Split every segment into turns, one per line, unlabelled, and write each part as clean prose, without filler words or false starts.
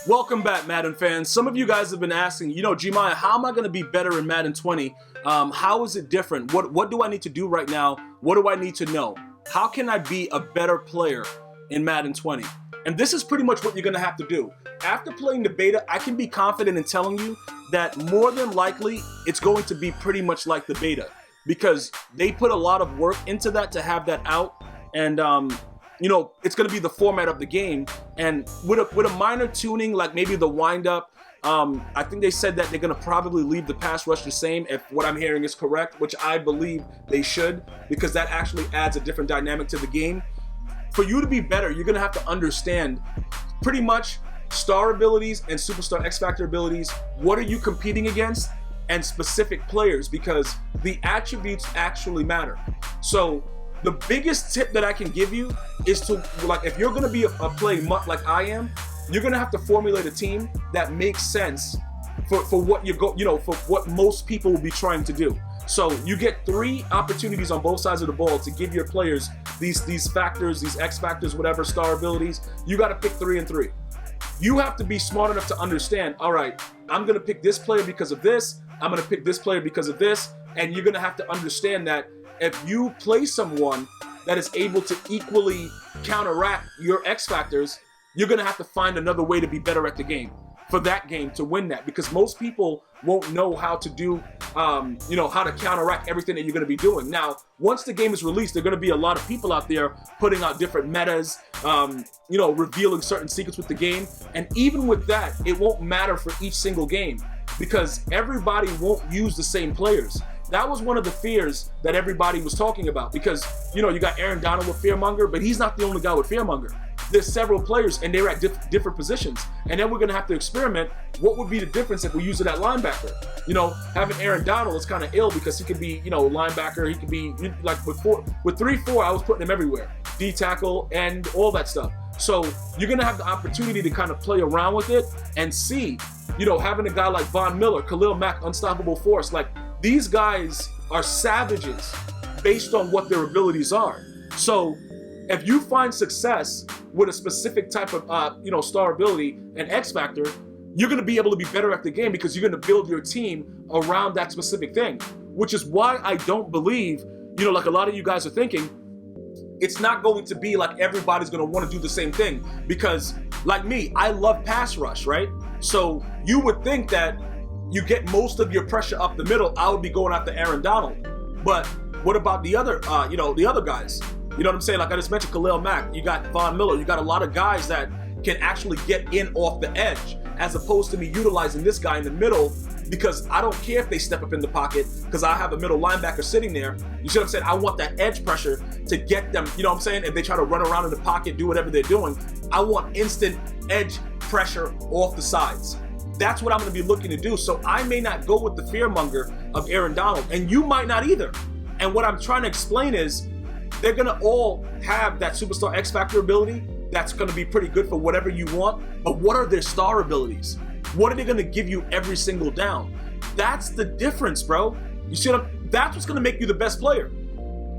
Welcome back, Madden fans. Some of you guys have been asking, Gmia, how am I going to be better in Madden 20? How is it different? What do I need to do right now? What do I need to know? How can I be a better player in Madden 20? And this is pretty much what you're going to have to do. After playing the beta, I can be confident in telling you that more than likely, it's going to be pretty much like the beta, because they put a lot of work into that to have that out. And, it's going to be the format of the game. And with a minor tuning, like maybe the wind-up, I think they said that they're going to probably leave the pass rush the same, if what I'm hearing is correct, which I believe they should, because that actually adds a different dynamic to the game. For you to be better, you're going to have to understand pretty much star abilities and superstar X-Factor abilities. What are you competing against? And specific players, because the attributes actually matter. So the biggest tip that I can give you is to, like, if you're going to be a play mutt like I am, you're going to have to formulate a team that makes sense for what for what most people will be trying to do. So you get 3 opportunities on both sides of the ball to give your players these factors, these X factors, whatever, star abilities. You got to pick 3 and 3. You have to be smart enough to understand, all right, I'm going to pick this player because of this, I'm going to pick this player because of this, and you're going to have to understand that if you play someone that is able to equally counteract your X factors, you're going to have to find another way to be better at the game, for that game to win that, because most people won't know how to do, how to counteract everything that you're going to be doing. Now, once the game is released, there are going to be a lot of people out there putting out different metas, revealing certain secrets with the game. And even with that, it won't matter for each single game, because everybody won't use the same players. That was one of the fears that everybody was talking about, because, you got Aaron Donald with Fearmonger, but he's not the only guy with Fearmonger. There's several players, and they're at different positions. And then we're going to have to experiment. What would be the difference if we use it at linebacker? Having Aaron Donald is kind of ill, because he could be, linebacker. He could be, like, with 3-4, I was putting him everywhere. D-tackle and all that stuff. So you're going to have the opportunity to kind of play around with it and see, having a guy like Von Miller, Khalil Mack, Unstoppable Force, like, these guys are savages based on what their abilities are. So if you find success with a specific type of, star ability and X factor, you're going to be able to be better at the game, because you're going to build your team around that specific thing, which is why I don't believe, like a lot of you guys are thinking, it's not going to be like everybody's going to want to do the same thing, because like me, I love pass rush, right? So you would think that you get most of your pressure up the middle, I would be going after Aaron Donald. But what about the other, the other guys? You know what I'm saying? Like I just mentioned Khalil Mack, you got Von Miller, you got a lot of guys that can actually get in off the edge, as opposed to me utilizing this guy in the middle, because I don't care if they step up in the pocket, because I have a middle linebacker sitting there. You see what I'm saying? I want that edge pressure to get them, you know what I'm saying? If they try to run around in the pocket, do whatever they're doing, I want instant edge pressure off the sides. That's what I'm going to be looking to do. So I may not go with the fearmonger of Aaron Donald, and you might not either. And what I'm trying to explain is they're going to all have that superstar X Factor ability that's going to be pretty good for whatever you want. But what are their star abilities? What are they going to give you every single down? That's the difference, bro. You see that's what's going to make you the best player.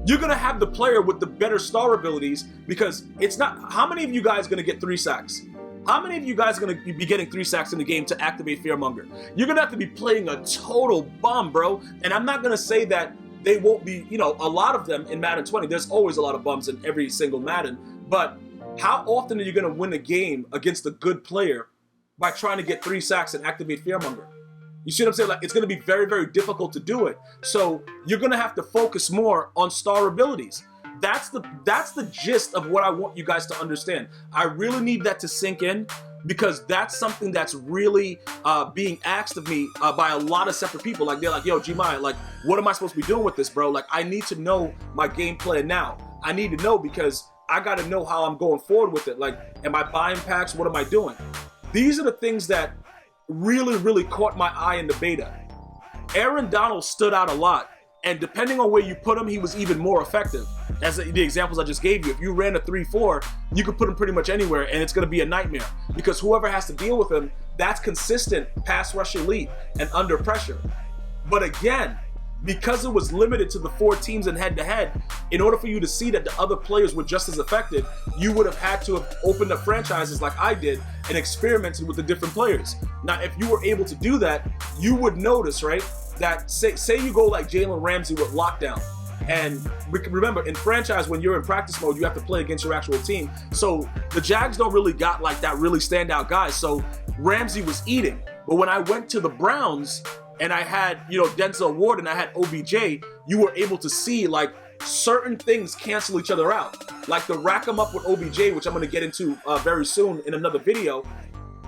You're going to have the player with the better star abilities, because it's not, how many of you guys are going to get 3 sacks? How many of you guys are going to be getting 3 sacks in the game to activate Fearmonger? You're going to have to be playing a total bum, bro. And I'm not going to say that they won't be, a lot of them in Madden 20. There's always a lot of bums in every single Madden. But how often are you going to win a game against a good player by trying to get 3 sacks and activate Fearmonger? You see what I'm saying? Like, it's going to be very, very difficult to do it. So you're going to have to focus more on star abilities. That's the gist of what I want you guys to understand. I really need that to sink in, because that's something that's really being asked of me by a lot of separate people. Like, they're like, yo, Gmia, like, what am I supposed to be doing with this, bro? Like, I need to know my game plan now. I need to know, because I got to know how I'm going forward with it. Like, am I buying packs? What am I doing? These are the things that really, really caught my eye in the beta. Aaron Donald stood out a lot. And depending on where you put him, he was even more effective. As the examples I just gave you, if you ran a 3-4, you could put him pretty much anywhere, and it's going to be a nightmare, because whoever has to deal with him, that's consistent pass rush elite and under pressure. But again, because it was limited to the 4 teams in head-to-head, in order for you to see that the other players were just as effective, you would have had to have opened up franchises like I did and experimented with the different players. Now, if you were able to do that, you would notice, right, that say you go like Jalen Ramsey with lockdown. And remember, in franchise, when you're in practice mode, you have to play against your actual team. So the Jags don't really got like that really standout guy. So Ramsey was eating. But when I went to the Browns and I had, Denzel Ward and I had OBJ, you were able to see like certain things cancel each other out. Like the rack 'em up with OBJ, which I'm going to get into very soon in another video.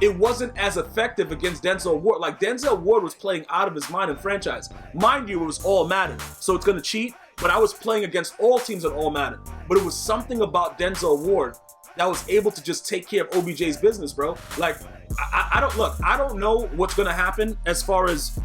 It wasn't as effective against Denzel Ward. Like Denzel Ward was playing out of his mind in franchise. Mind you, it was all Madden, so it's going to cheat. But I was playing against all teams on all Madden. But it was something about Denzel Ward that was able to just take care of OBJ's business, bro. Like, I don't know what's going to happen as far as,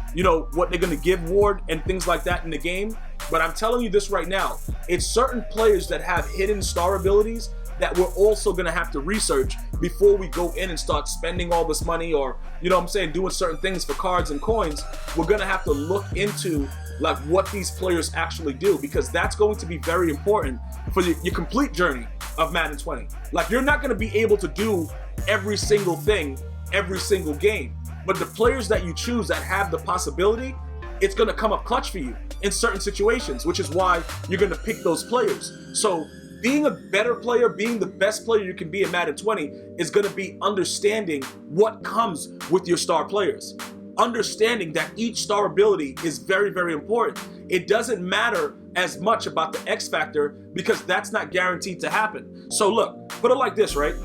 what they're going to give Ward and things like that in the game. But I'm telling you this right now. It's certain players that have hidden star abilities that we're also going to have to research before we go in and start spending all this money or, doing certain things for cards and coins. We're going to have to look into like what these players actually do, because that's going to be very important for your complete journey of Madden 20. Like, you're not going to be able to do every single thing every single game, but the players that you choose that have the possibility, it's going to come up clutch for you in certain situations, which is why you're going to pick those players. So being a better player, being the best player you can be in Madden 20 is going to be understanding what comes with your star players. Understanding that each star ability is very, very important. It doesn't matter as much about the X factor because that's not guaranteed to happen. So look, put it like this, right?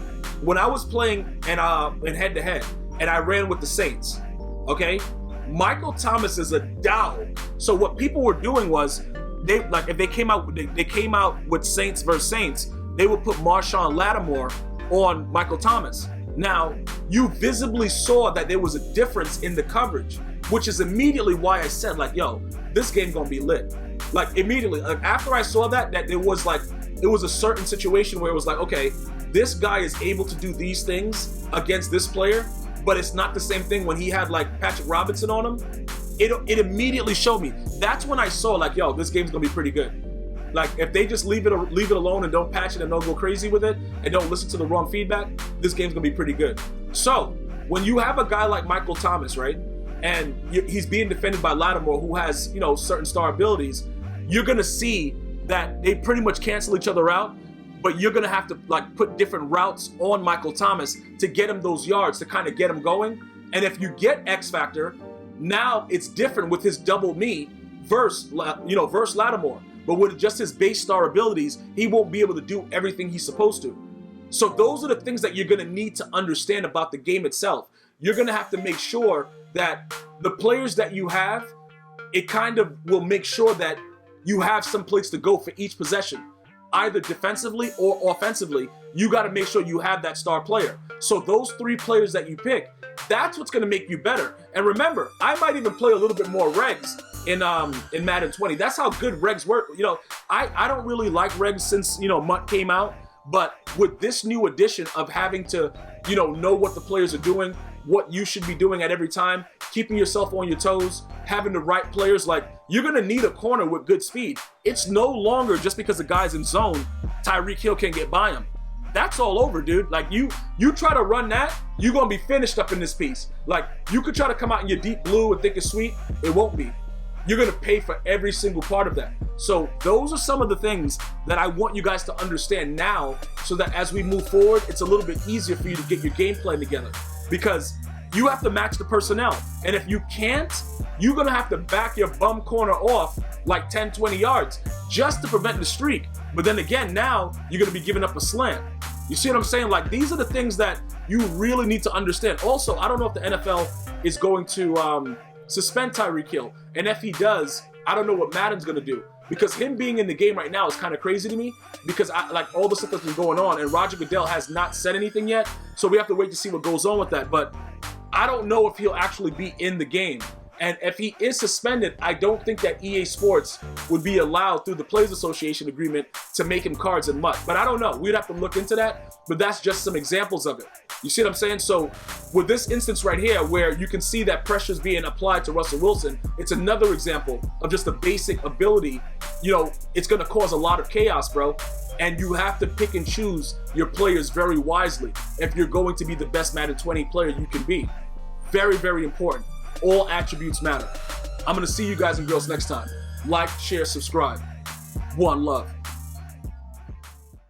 When I was playing in head-to-head and I ran with the Saints, okay? Michael Thomas is a dog. So what people were doing was, if they came out with Saints versus Saints, they would put Marshawn Lattimore on Michael Thomas. Now, you visibly saw that there was a difference in the coverage, which is immediately why I said, like, yo, this game gonna be lit. Like, immediately, like, after I saw that it was a certain situation where it was like, okay, this guy is able to do these things against this player, but it's not the same thing when he had, like, Patrick Robinson on him. It immediately showed me. That's when I saw, like, yo, this game's gonna be pretty good. Like, if they just leave it alone and don't patch it and don't go crazy with it and don't listen to the wrong feedback, this game's gonna be pretty good. So when you have a guy like Michael Thomas, right, and he's being defended by Lattimore, who has, certain star abilities, you're gonna see that they pretty much cancel each other out, but you're gonna have to like put different routes on Michael Thomas to get him those yards, to kind of get him going. And if you get X Factor, now it's different with his double me versus Lattimore. But with just his base star abilities, he won't be able to do everything he's supposed to. So those are the things that you're going to need to understand about the game itself. You're going to have to make sure that the players that you have, it kind of will make sure that you have some place to go for each possession. Either defensively or offensively, you got to make sure you have that star player. So those 3 players that you pick, that's what's going to make you better. And remember, I might even play a little bit more regs in Madden 20. That's how good regs work. I don't really like regs since, MUT came out. But with this new addition of having to, know what the players are doing, what you should be doing at every time, keeping yourself on your toes, having the right players, like, you're going to need a corner with good speed. It's no longer just because the guy's in zone, Tyreek Hill can't get by him. That's all over, dude. Like, you try to run that, you're going to be finished up in this piece. Like, you could try to come out in your deep blue and think it's sweet. It won't be. You're going to pay for every single part of that. So those are some of the things that I want you guys to understand now, so that as we move forward, it's a little bit easier for you to get your game plan together, because you have to match the personnel. And if you can't, you're going to have to back your bum corner off like 10, 20 yards just to prevent the streak. But then again, now you're going to be giving up a slant. You see what I'm saying? Like, these are the things that you really need to understand. Also, I don't know if the NFL is going to suspend Tyreek Hill. And if he does, I don't know what Madden's going to do. Because him being in the game right now is kind of crazy to me, because like all the stuff that's been going on, and Roger Goodell has not said anything yet. So we have to wait to see what goes on with that. But I don't know if he'll actually be in the game. And if he is suspended, I don't think that EA Sports would be allowed through the Players Association agreement to make him cards and MUT. But I don't know. We'd have to look into that. But that's just some examples of it. You see what I'm saying? So with this instance right here, where you can see that pressure is being applied to Russell Wilson, it's another example of just a basic ability. You know, it's going to cause a lot of chaos, bro. And you have to pick and choose your players very wisely if you're going to be the best Madden 20 player you can be. Very, very important. All attributes matter. I'm going to see you guys and girls next time. Like, share, subscribe. One love.